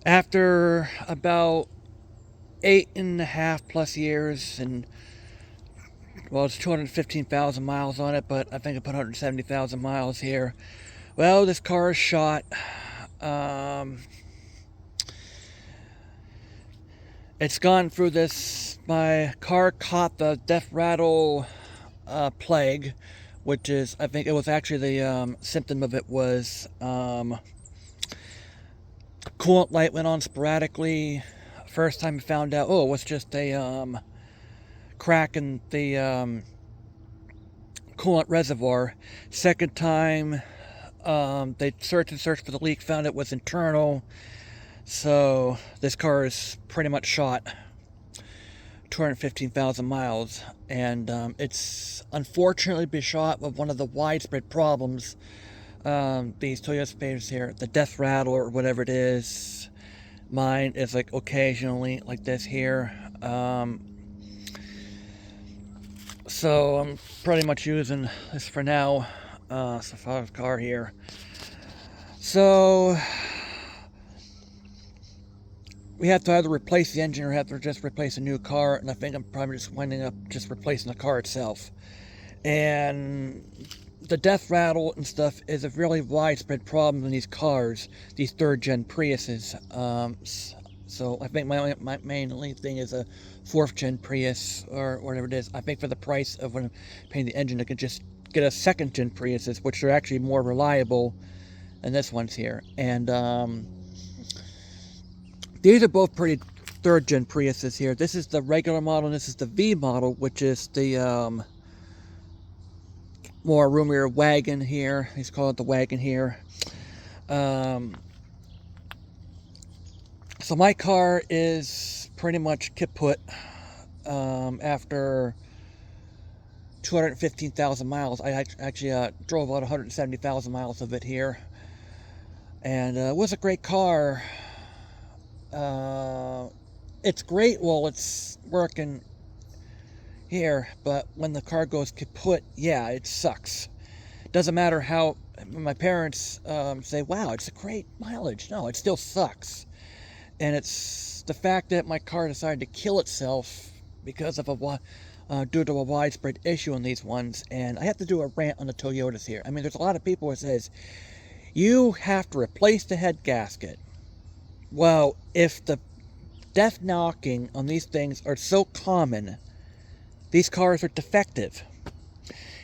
After about 8.5+ years, and well, it's 215,000 miles on it, but I think I put 170,000 miles here. Well, this car is shot. Um, it's gone through this. My car caught the death rattle plague, which is, I think it was actually the symptom of it was coolant light went on sporadically. First time I found out, oh, it was just a crack in the coolant reservoir. Second time, they searched and searched for the leak, found it was internal. So this car is pretty much shot. 215,000 miles, and it's unfortunately been shot with one of the widespread problems. These Toyota Spaces here, the death rattle or whatever it is. Mine is like occasionally like this here. So I'm pretty much using this for now. Safar's car here. So we have to either replace the engine or have to just replace a new car, and I think I'm probably just winding up just replacing the car itself. And the death rattle and stuff is a really widespread problem in these cars, these third-gen Priuses. So I think my main thing is a fourth-gen Prius or whatever it is. I think for the price of when I'm paying the engine, I could just get a second-gen Priuses, which are actually more reliable than this one's here. And these are both pretty third-gen Priuses here. This is the regular model, and this is the V model, which is the more roomier wagon here. He's called the wagon here. So my car is pretty much kaput after 215,000 miles. I actually drove about 170,000 miles of it here. And it was a great car. It's great while it's working here, but when the car goes kaput, yeah, it sucks. Doesn't matter how my parents say, wow, it's a great mileage. No, it still sucks. And it's the fact that my car decided to kill itself because of due to a widespread issue on these ones. And I have to do a rant on the Toyotas here. I mean, there's a lot of people who says you have to replace the head gasket. Well, if the death knocking on these things are so common, these cars are defective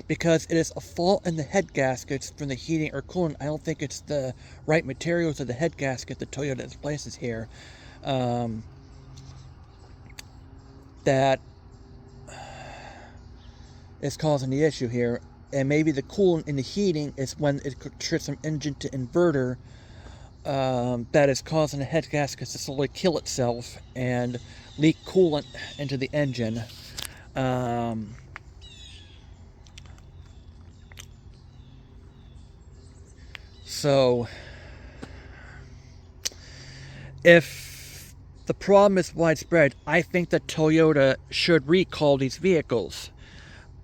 because it is a fault in the head gaskets from the heating or coolant. I don't think it's the right materials of the head gasket that Toyota places here that is causing the issue here. And maybe the coolant in the heating is when it trips from engine to inverter that is causing the head gasket to slowly kill itself and leak coolant into the engine. So if the problem is widespread, I think that Toyota should recall these vehicles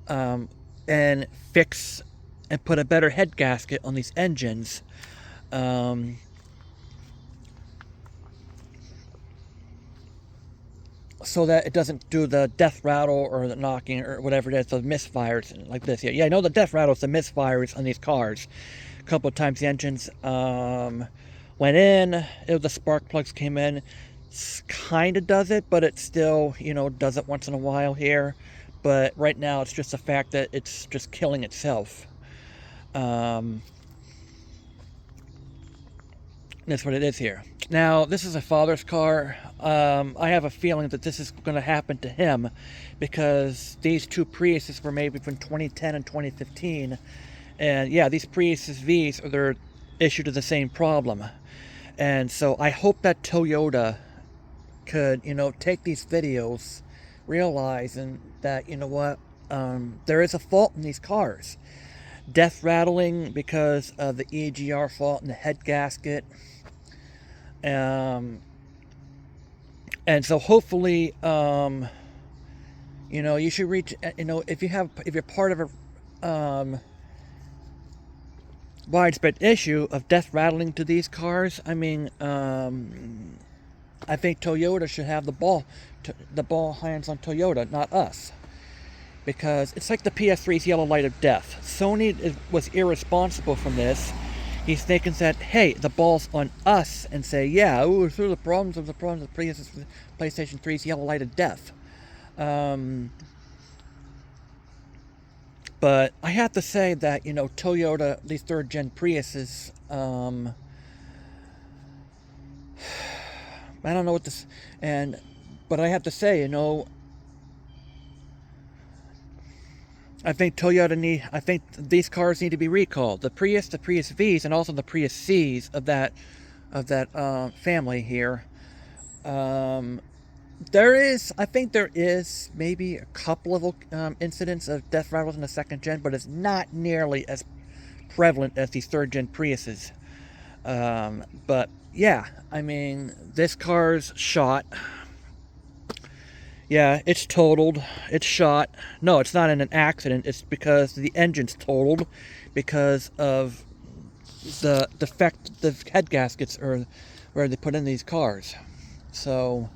and fix and put a better head gasket on these engines. So that it doesn't do the death rattle or the knocking or whatever it is, the misfires like this. Yeah, I know the death rattle is the misfires on these cars. A couple of times the engines went in, the spark plugs came in. Kind of does it, but it still, does it once in a while here. But right now it's just the fact that it's just killing itself. That's what it is here. Now, this is a father's car. I have a feeling that this is going to happen to him because these two Priuses were made between 2010 and 2015. And yeah, these Priuses Vs are issued to the same problem. And so I hope that Toyota could, take these videos, realizing that, there is a fault in these cars. Death rattling because of the EGR fault in the head gasket. And so hopefully, you should reach, if you're part of widespread issue of death rattling to these cars, I mean, I think Toyota should have the ball hands on Toyota, not us. Because it's like the PS3's yellow light of death. Sony was irresponsible from this. He's thinking that, hey, the ball's on us, and say, yeah, ooh, through the problems of PlayStation 3's yellow light of death. But I have to say that, Toyota, these third-gen Priuses, I don't know what this, but I have to say, I think these cars need to be recalled. The Prius Vs, and also the Prius Cs of that family here. I think there is maybe a couple of incidents of death rattles in the second gen, but it's not nearly as prevalent as these third gen Priuses. But yeah, I mean, this car's shot. Yeah, it's totaled. It's shot. No, it's not in an accident. It's because the engine's totaled because of the defective head gaskets or where they put in these cars. So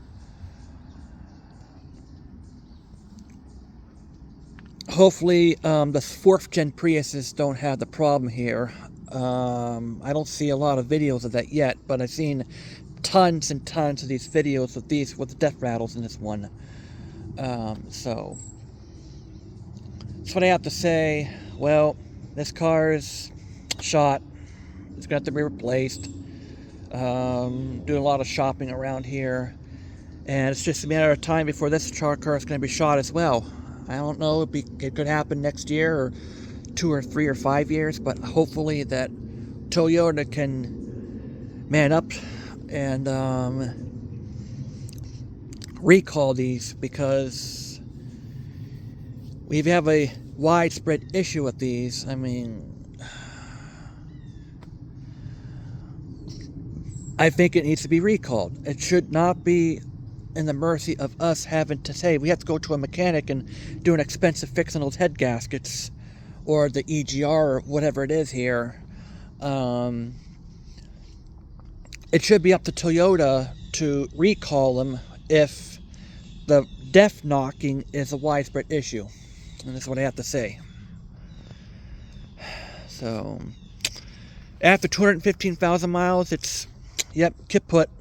hopefully the fourth gen Priuses don't have the problem here. I don't see a lot of videos of that yet, but I've seen tons and tons of these videos with the death rattles in this one. So that's what I have to say. Well, this car's shot. It's going to have to be replaced. Doing a lot of shopping around here, and it's just a matter of time before this car is going to be shot as well. I don't know. It could happen next year, or 2 or 3 or 5 years, but hopefully that Toyota can man up and recall these, because we have a widespread issue with these. I mean, I think it needs to be recalled. It should not be in the mercy of us having to say we have to go to a mechanic and do an expensive fix on those head gaskets or the EGR or whatever it is here. It should be up to Toyota to recall them if the death knocking is a widespread issue. And that's what I have to say. So, after 215,000 miles, it's, yep, kaput.